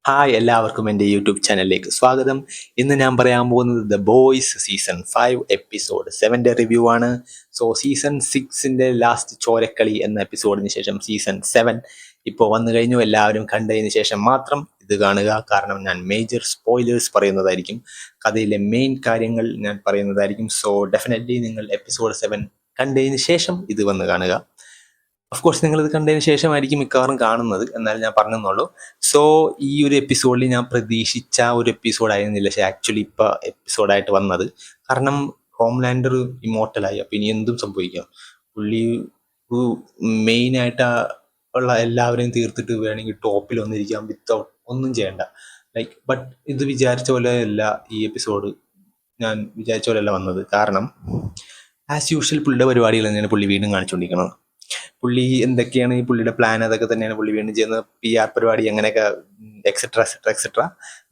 Hi, എല്ലാവർക്കും എൻ്റെ YouTube ചാനലിലേക്ക് സ്വാഗതം. ഇന്ന് ഞാൻ പറയാൻ പോകുന്നത് ദ ബോയ്സ് സീസൺ 5 എപ്പിസോഡ് 7ൻ്റെ റിവ്യൂ ആണ്. സോ സീസൺ 6ൻ്റെ ലാസ്റ്റ് ചോരക്കളി എന്ന എപ്പിസോഡിന് ശേഷം സീസൺ 7 ഇപ്പോൾ വന്നു കഴിഞ്ഞു. എല്ലാവരും കണ്ടതിന് ശേഷം മാത്രം ഇത് കാണുക, കാരണം ഞാൻ മേജർ സ്പോയിലേഴ്സ് പറയുന്നതായിരിക്കും. കഥയിലെ മെയിൻ കാര്യങ്ങൾ ഞാൻ പറയുന്നതായിരിക്കും. സോ ഡെഫിനറ്റ്ലി നിങ്ങൾ എപ്പിസോഡ് 7 കണ്ടതിന് ശേഷം ഇത് വന്ന് കാണുക. ഓഫ് കോഴ്സ് നിങ്ങളിത് കണ്ടതിന് ശേഷമായിരിക്കും മിക്കവാറും കാണുന്നത്, എന്നാലും ഞാൻ പറഞ്ഞെന്നുള്ളൂ. സോ ഈ ഒരു എപ്പിസോഡിൽ ഞാൻ പ്രതീക്ഷിച്ച ഒരു എപ്പിസോഡായിരുന്നില്ല, പക്ഷേ ആക്ച്വലി ഇപ്പോൾ എപ്പിസോഡായിട്ട് വന്നത്. കാരണം ഹോംലാൻഡർ ഇമോർട്ടലായി, അപ്പോൾ ഇനി എന്തും സംഭവിക്കാം. പുള്ളി മെയിനായിട്ട് ഉള്ള എല്ലാവരെയും തീർത്തിട്ട് വേണമെങ്കിൽ ടോപ്പിൽ വന്നിരിക്കാം വിത്തൗട്ട് ഒന്നും ചെയ്യണ്ട. ബട്ട് ഇത് വിചാരിച്ച പോലെ അല്ല ഈ എപ്പിസോഡ്. ഞാൻ വിചാരിച്ച പോലെയല്ല വന്നത്. കാരണം ആസ് യൂഷ്വൽ പുള്ളിയുടെ പരിപാടികൾ തന്നെയാണ് പുള്ളി വീണ്ടും കാണിച്ചുകൊണ്ടിരിക്കുന്നത്. പുള്ളി എന്തൊക്കെയാണ് ഈ പുള്ളിയുടെ പ്ലാൻ, അതൊക്കെ തന്നെയാണ് പുള്ളി വീണ്ടും ചെയ്യുന്നത്. PR പരിപാടി, അങ്ങനെയൊക്കെ എക്സെട്ര എക്സെട്ര എക്സെട്ര,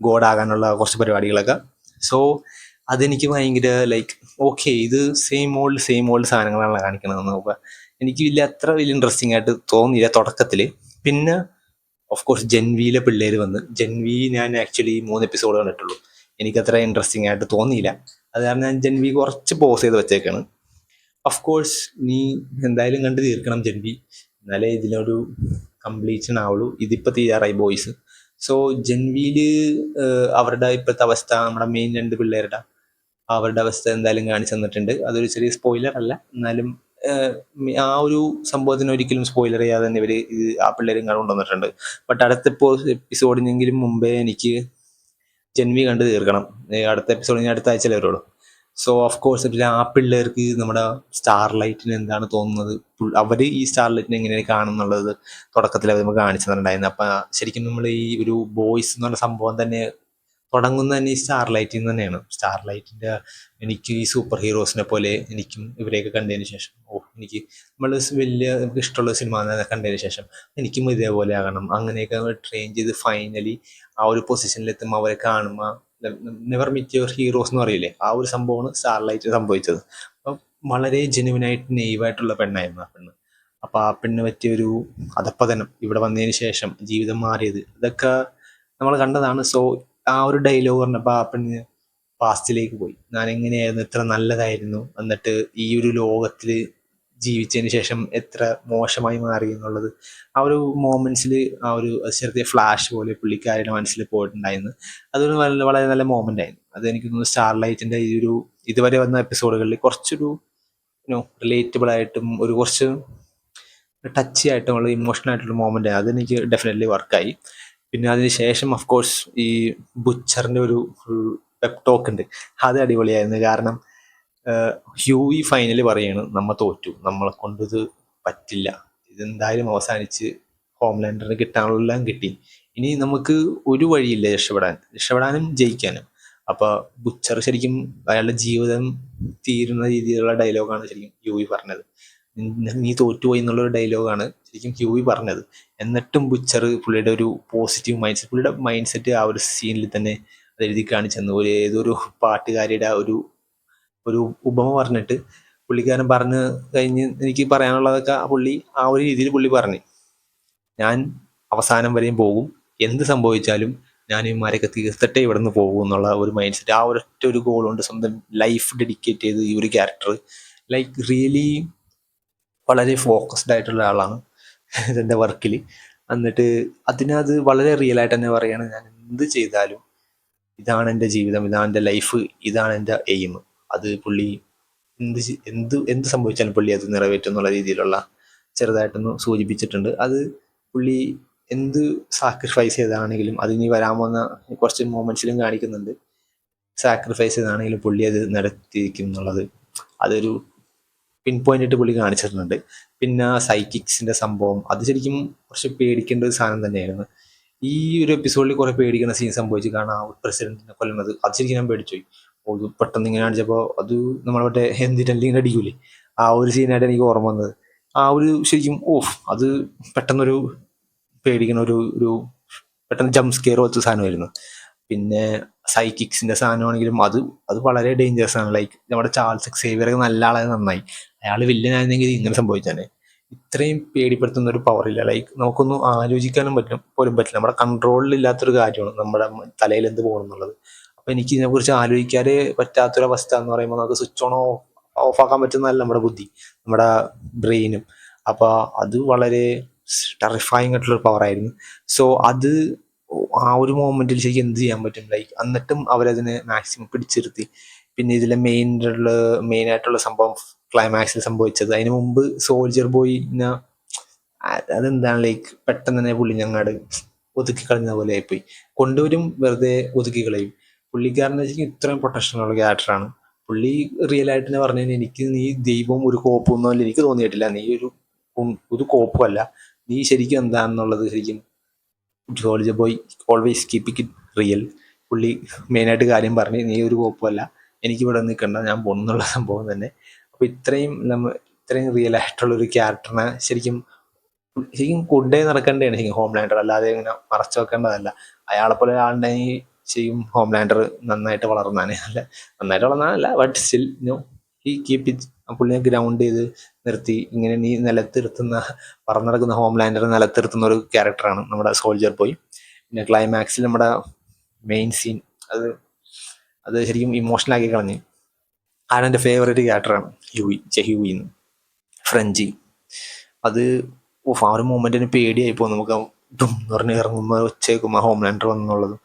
ഗോഡാകാനുള്ള കുറച്ച് പരിപാടികളൊക്കെ. സോ അതെനിക്ക് ഭയങ്കര ഓക്കെ, ഇത് സെയിം ഓൾഡ് സാധനങ്ങളാണ് കാണിക്കണതെന്ന് നോക്കുക. എനിക്ക് അത്ര വലിയ ഇൻട്രസ്റ്റിംഗ് ആയിട്ട് തോന്നിയില്ല തുടക്കത്തിൽ. പിന്നെ ഓഫ് കോഴ്സ് ജെൻവിയിലെ പിള്ളേർ വന്ന്, ജെൻവി ഞാൻ ആക്ച്വലി 3 എപ്പിസോഡ് കണ്ടിട്ടുള്ളൂ. എനിക്കത്ര ഇൻട്രസ്റ്റിംഗ് ആയിട്ട് തോന്നിയില്ല. അത് കാരണം ഞാൻ ജെൻവി കുറച്ച് പോസ് ചെയ്ത് വെച്ചേക്കാണ്. ഓഫ് കോഴ്സ് നീ എന്തായാലും കണ്ട് തീർക്കണം ജെൻവി, എന്നാലേ ഇതിനൊരു കംപ്ലീഷൻ ആവുള്ളൂ. ഇതിപ്പോൾ തീരാറായി ബോയ്സ്. സോ ജെൻവിയിൽ അവരുടെ ഇപ്പോഴത്തെ അവസ്ഥ, നമ്മുടെ മെയിൻ 2 പിള്ളേരുടെ അവരുടെ അവസ്ഥ എന്തായാലും കാണിച്ചു തന്നിട്ടുണ്ട്. അതൊരു ചെറിയ സ്പോയിലർ അല്ല, എന്നാലും ആ ഒരു സംഭവത്തിന് ഒരിക്കലും സ്പോയിലർ ചെയ്യാതെ തന്നെ ഇവർ ആ പിള്ളേരും കൊണ്ടുവന്നിട്ടുണ്ട്. ബട്ട് അടുത്ത എപ്പിസോഡിനെങ്കിലും മുമ്പേ എനിക്ക് ജെൻവി കണ്ട് തീർക്കണം. അടുത്ത എപ്പിസോഡിന് അടുത്ത ആഴ്ചയിലേ വരുള്ളൂ. സോ ഓഫ് കോഴ്സ് പിന്നെ ആ പിള്ളേർക്ക് നമ്മുടെ സ്റ്റാർലൈറ്റിന് എന്താണ് തോന്നുന്നത്, അവർ ഈ സ്റ്റാർലൈറ്റിനെ എങ്ങനെയാണ് കാണുന്നുള്ളത് തുടക്കത്തിൽ അവർ നമുക്ക് കാണിച്ചു തന്നിട്ടുണ്ടായിരുന്നു. അപ്പം ശരിക്കും നമ്മൾ ഈ ഒരു ബോയ്സ് എന്ന് പറഞ്ഞ സംഭവം തന്നെ തുടങ്ങുന്നത് തന്നെ ഈ സ്റ്റാർലൈറ്റിൽ നിന്ന് തന്നെയാണ്. സ്റ്റാർലൈറ്റിൻ്റെ എനിക്ക് ഈ സൂപ്പർ ഹീറോസിനെ പോലെ എനിക്കും ഇവരെയൊക്കെ കണ്ടതിന് ശേഷം എനിക്ക് നമ്മൾ വലിയ ഇഷ്ടമുള്ള സിനിമ കണ്ടതിന് ശേഷം എനിക്കും ഇതേപോലെ ആകണം, അങ്ങനെയൊക്കെ ട്രെയിൻ ചെയ്ത് ഫൈനലി ആ ഒരു പൊസിഷനിലെത്തുമ്പോൾ അവരെ കാണുമ്പോൾ നെവർ മീറ്റ് യുവർ ഹീറോസ് എന്ന് പറയില്ലേ, ആ ഒരു സംഭവമാണ് സ്റ്റാർലൈറ്റ് സംഭവിച്ചത്. അപ്പം വളരെ ജെന്യുവനായിട്ട് നെയ്വായിട്ടുള്ള പെണ്ണായിരുന്നു ആ പെണ്ണ്. അപ്പോൾ ആ പെണ്ണ് പറ്റിയൊരു അധപ്പതനം ഇവിടെ വന്നതിന് ശേഷം ജീവിതം മാറിയത്, ഇതൊക്കെ നമ്മൾ കണ്ടതാണ്. സോ ആ ഒരു ഡയലോഗ് പറഞ്ഞപ്പോൾ ആ പെണ്ണ് പാസ്റ്റിലേക്ക് പോയി. ഞാൻ എങ്ങനെയായിരുന്നു, എത്ര നല്ലതായിരുന്നു, എന്നിട്ട് ഈ ഒരു ലോകത്തിൽ ജീവിച്ചതിന് ശേഷം എത്ര മോശമായി മാറി എന്നുള്ളത് ആ ഒരു മോമെന്റ്സിൽ, ആ ഒരു ചെറിയ ഫ്ലാഷ് പോലെ പുള്ളിക്കാരുടെ മനസ്സിൽ പോയിട്ടുണ്ടായിരുന്നു. അതൊരു വളരെ നല്ല മോമെന്റ് ആയിരുന്നു. അത് എനിക്ക് തോന്നുന്നു സ്റ്റാർലൈറ്റിന്റെ ഈ ഒരു ഇതുവരെ വന്ന എപ്പിസോഡുകളിൽ കുറച്ചൊരു റിലേറ്റബിൾ ആയിട്ടും ഒരു കുറച്ച് ടച്ചി ആയിട്ടുള്ള ഇമോഷണൽ ആയിട്ടുള്ള മോമെന്റ് ആയിരുന്നു. അതെനിക്ക് ഡെഫിനറ്റ്ലി വർക്കായി. പിന്നെ അതിന് ശേഷം ഓഫ് കോഴ്സ് ഈ ബുച്ചറിന്റെ ഒരു പെപ് ടോക്ക് ഉണ്ട്, അത് അടിപൊളിയായിരുന്നു. കാരണം ഹ്യൂയി ഫൈനൽ പറയാണ്, നമ്മ തോറ്റു, നമ്മളെ കൊണ്ട് ഇത് പറ്റില്ല, ഇതെന്തായാലും അവസാനിച്ച് ഹോംലാൻഡറിന് കിട്ടാനുള്ളതെല്ലാം കിട്ടി, ഇനി നമുക്ക് ഒരു വഴിയില്ല രക്ഷപ്പെടാനും ജയിക്കാനും. അപ്പോൾ ബുച്ചർ ശരിക്കും അയാളുടെ ജീവിതം തീരുന്ന രീതിയിലുള്ള ഡയലോഗാണ് ശരിക്കും ഹ്യൂയി പറഞ്ഞത്. നീ തോറ്റുപോയി എന്നുള്ളൊരു ഡയലോഗാണ് ശരിക്കും ഹ്യൂയി പറഞ്ഞത്. എന്നിട്ടും ബുച്ചർ പുള്ളിയുടെ ഒരു പോസിറ്റീവ് മൈൻഡ് സെറ്റ്, പുള്ളിയുടെ മൈൻഡ് സെറ്റ് ആ ഒരു സീനിൽ തന്നെ അത് എഴുതി കാണിച്ചെന്നു. ഏതൊരു പാട്ടുകാരിയുടെ ഒരു ഒരു ഉപമ പറഞ്ഞിട്ട് പുള്ളിക്കാരൻ പറഞ്ഞ് കഴിഞ്ഞ് എനിക്ക് പറയാനുള്ളതൊക്കെ പുള്ളി ആ ഒരു രീതിയിൽ പുള്ളി പറഞ്ഞു, ഞാൻ അവസാനം വരെയും പോകും, എന്ത് സംഭവിച്ചാലും ഞാൻ ഇവന്മാരെയൊക്കെ തീർത്തിട്ടേ ഇവിടെ നിന്ന് പോകും എന്നുള്ള ഒരു മൈൻഡ് സെറ്റ്, ആ ഒരൊറ്റ ഒരു ഗോൾ കൊണ്ട് സ്വന്തം ലൈഫ് ഡെഡിക്കേറ്റ് ചെയ്ത് ഈ ഒരു ക്യാരക്ടർ റിയലി വളരെ ഫോക്കസ്ഡ് ആയിട്ടുള്ള ആളാണ് എൻ്റെ വർക്കിൽ. എന്നിട്ട് അതിനത് വളരെ റിയൽ ആയിട്ട് തന്നെ പറയാണ്, ഞാൻ എന്ത് ചെയ്താലും ഇതാണ് എൻ്റെ ജീവിതം, ഇതാണ് എൻ്റെ ലൈഫ്, ഇതാണ് എൻ്റെ എയിം. അത് പുള്ളി എന്ത് സംഭവിച്ചാലും പുള്ളി അത് നിറവേറ്റും എന്നുള്ള രീതിയിലുള്ള ചെറുതായിട്ടൊന്ന് സൂചിപ്പിച്ചിട്ടുണ്ട്. അത് പുള്ളി എന്ത് സാക്രിഫൈസ് ചെയ്താണെങ്കിലും അതിനി വരാൻ പോകുന്ന കുറച്ച് മൊമെന്റ്സിലും കാണിക്കുന്നുണ്ട്. സാക്രിഫൈസ് ചെയ്താണെങ്കിലും പുള്ളി അത് നടത്തിയിരിക്കും എന്നുള്ളത് അതൊരു പിൻ പോയിന്റ് ഇട്ട് പുള്ളി കാണിച്ചിട്ടുണ്ട്. പിന്നെ സൈക്കിക്സിന്റെ സംഭവം അത് ശരിക്കും കുറച്ച് പേടിക്കേണ്ട ഒരു സാധനം തന്നെയായിരുന്നു. ഈ ഒരു എപ്പിസോഡിൽ കുറെ പേടിക്കുന്ന സീൻ സംഭവിച്ചു, കാരണം ആ പ്രസിഡന്റിനെ കൊല്ലുന്നത് അത് ശരിക്കും ഞാൻ പേടിച്ചുപോയി. അത് പെട്ടെന്ന് ഇങ്ങനെ കാണിച്ചപ്പോൾ അത് നമ്മൾ മറ്റേ എന്തിനെല്ലാം അടിക്കൂലേ, ആ ഒരു സീനായിട്ട് എനിക്ക് ഓർമ്മ വന്നത്. ആ ഒരു ശരിക്കും അത് പെട്ടെന്നൊരു പേടിക്കുന്ന ഒരു പെട്ടെന്ന് ജംപ് സ്കെയർ പോലത്തെ സാധനമായിരുന്നു. പിന്നെ സൈക്കിക്സിന്റെ സാധനമാണെങ്കിലും അത് വളരെ ഡേഞ്ചറസ് ആണ്. നമ്മുടെ ചാൾസ് സേവിയർ നല്ല ആളായത് നന്നായി. അയാൾ വില്ലനായിരുന്നെങ്കിൽ ഇങ്ങനെ സംഭവിച്ചാനെ. ഇത്രയും പേടിപ്പെടുത്തുന്ന ഒരു പവർ ഇല്ല. ലൈക്ക് നമുക്കൊന്നും ആലോചിക്കാനും പോലും പറ്റില്ല. നമ്മുടെ കൺട്രോളിലില്ലാത്തൊരു കാര്യമാണ് നമ്മുടെ തലയിൽ എന്ത് പോകണം എന്നുള്ളത്. അപ്പോൾ എനിക്ക് ഇതിനെക്കുറിച്ച് ആലോചിക്കാതെ പറ്റാത്തൊരവസ്ഥ എന്ന് പറയുമ്പോൾ നമുക്ക് സ്വിച്ച് ഓൺ ഓഫ് ആക്കാൻ പറ്റുന്നതല്ല നമ്മുടെ ബുദ്ധി, നമ്മുടെ ബ്രെയിനും. അപ്പോൾ അത് വളരെ ടെറിഫയിങ് ആയിട്ടുള്ളൊരു പവറായിരുന്നു. സോ അത് ആ ഒരു മൊമെന്റിൽ ശരിക്കും എന്ത് ചെയ്യാൻ പറ്റും? ലൈക്ക് എന്നിട്ടും അവരതിനെ മാക്സിമം പിടിച്ചിരുത്തി. പിന്നെ ഇതിലെ മെയിൻ ആയിട്ടുള്ള സംഭവം ക്ലൈമാക്സിൽ സംഭവിച്ചത്, അതിന് മുമ്പ് സോൾജർ ബോയിനെ അതെന്താണ് ലൈക്ക് പെട്ടെന്ന് തന്നെ പുള്ളി ഞങ്ങാട് ഒതുക്കി കളഞ്ഞ പോലെ ആയിപ്പോയി. കൊണ്ടുവരും വെറുതെ ഒതുക്കി കളയും. പുള്ളിക്കാരൻ വെച്ചാൽ ഇത്രയും പ്രൊട്ടക്ഷനുള്ള ക്യാരക്ടറാണ്. പുള്ളി റിയൽ ആയിട്ട് തന്നെ പറഞ്ഞു കഴിഞ്ഞാൽ എനിക്ക് നീ ദൈവം ഒരു കോപ്പൊന്നും അല്ല എനിക്ക് തോന്നിയിട്ടില്ല. നീ ഒരു കോപ്പും അല്ല. നീ ശരിക്കും എന്താണെന്നുള്ളത് ശരിക്കും soldier boy always keep it real. പുള്ളി മെയിനായിട്ട് കാര്യം പറഞ്ഞ് നീ ഒരു കോപ്പമല്ല, എനിക്ക് ഇവിടെ നിൽക്കണ്ട, ഞാൻ പോകുന്നുള്ള സംഭവം തന്നെ. അപ്പോൾ ഇത്രയും റിയൽ ആയിട്ടുള്ളൊരു ക്യാരക്ടറിനെ ശരിക്കും കൊണ്ടേ നടക്കേണ്ടതാണ് ശരിക്കും ഹോംലാൻഡർ, അല്ലാതെ ഇങ്ങനെ മറച്ചു വെക്കേണ്ടതല്ല. അയാളെപ്പോലെ ഒരാളുണ്ടെങ്കിൽ ശരിക്കും ഹോംലാൻഡർ നന്നായിട്ട് വളർന്നാണ്. അല്ല നന്നായിട്ട് വളർന്നാനല്ല, ബട്ട് സ്റ്റിൽ ഈ കീപ്പ് ഇറ്റ്. പുള്ളിനെ ഗ്രൗണ്ട് ചെയ്ത് നിർത്തി. ഇങ്ങനെ നീ നിലത്തിരുത്തുന്ന പറന്നിടക്കുന്ന ഹോംലാൻഡർ നിലത്തിരുത്തുന്ന ഒരു ക്യാരക്ടറാണ് നമ്മുടെ സോൾജർ ബോയ്. പിന്നെ ക്ലൈമാക്സിൽ നമ്മുടെ മെയിൻ സീൻ അത് അത് ശരിക്കും ഇമോഷണൽ ആക്കി കളഞ്ഞ്. ആണെൻ്റെ ഫേവറേറ്റ് ക്യാരക്ടറാണ് ഹ്യൂയി ഫ്രഞ്ചി. അത് ആ ഒരു മൊമെന്റിന് പേടിയായിപ്പോ നമുക്ക്. ഡും എന്ന് പറഞ്ഞ് ഇറങ്ങുമ്പോൾ ഒച്ചേക്കുമ്പോൾ ഹോംലാൻഡർ വന്നുള്ളത്.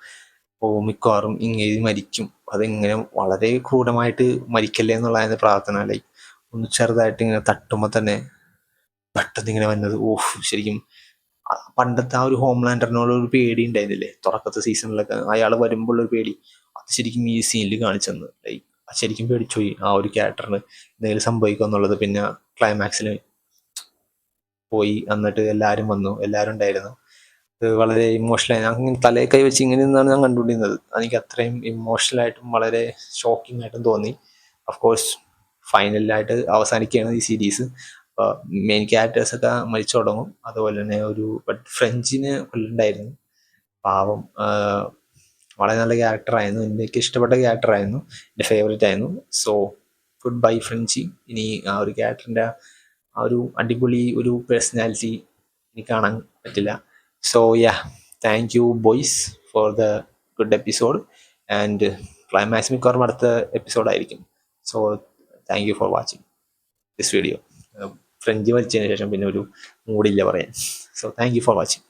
മിക്കവാറും ഇങ്ങനെ മരിക്കും. അതെങ്ങനെ വളരെ ക്രൂരമായിട്ട് മരിക്കല്ലേ എന്നുള്ളതായിരുന്നു പ്രാർത്ഥന. ലൈക്ക് ഒന്ന് ചെറുതായിട്ട് ഇങ്ങനെ തട്ടുമ്പോൾ തന്നെ പെട്ടെന്ന് ഇങ്ങനെ വന്നത് ശരിക്കും പണ്ടത്തെ ആ ഒരു ഹോംലാൻഡറിനോട് ഒരു പേടി ഉണ്ടായിരുന്നില്ലേ തുടക്കത്തെ സീസണിലൊക്കെ, അയാൾ വരുമ്പോൾ ഒരു പേടി, അത് ശരിക്കും ഈ സീനിൽ കാണിച്ചെന്ന്. ലൈക്ക് ശരിക്കും പേടിച്ചുപോയി ആ ഒരു ക്യാരക്ടറിന് എന്തെങ്കിലും സംഭവിക്കുക എന്നുള്ളത്. പിന്നെ ക്ലൈമാക്സിൽ പോയി എന്നിട്ട് എല്ലാവരും വന്നു, എല്ലാവരും ഉണ്ടായിരുന്നു. അത് വളരെ ഇമോഷണലായി. ഞാൻ തലയിൽ കൈ വെച്ച് ഇങ്ങനെ നിന്നാണ് ഞാൻ കണ്ടുകൊണ്ടിരുന്നത്. എനിക്ക് അത്രയും ഇമോഷണലായിട്ടും വളരെ ഷോക്കിംഗ് ആയിട്ടും തോന്നി. അഫ്കോഴ്സ് ഫൈനലായിട്ട് അവസാനിക്കുകയാണ് ഈ സീരീസ്. മെയിൻ ക്യാരക്ടേഴ്സൊക്കെ മരിച്ചു തുടങ്ങും. അതുപോലെ തന്നെ ഫ്രഞ്ചിന് ഉണ്ടായിരുന്നു പാവം. വളരെ നല്ല ക്യാരക്ടറായിരുന്നു, എനിക്ക് ഇഷ്ടപ്പെട്ട ക്യാരക്ടറായിരുന്നു, എൻ്റെ ഫേവറേറ്റ് ആയിരുന്നു. So good bye ഫ്രഞ്ചി. ഇനി ആ ഒരു ക്യാരക്ടറിൻ്റെ ആ ഒരു അടിപൊളി ഒരു പേഴ്സണാലിറ്റി എനിക്ക് കാണാൻ പറ്റില്ല. So thank you Boys for the good episode. And climax മിക്കവാറും അടുത്ത എപ്പിസോഡായിരിക്കും. So thank you for watching this video. French മരിച്ചതിന് ശേഷം പിന്നെ ഒരു മൂഡില്ല പറയാൻ. So thank you for watching.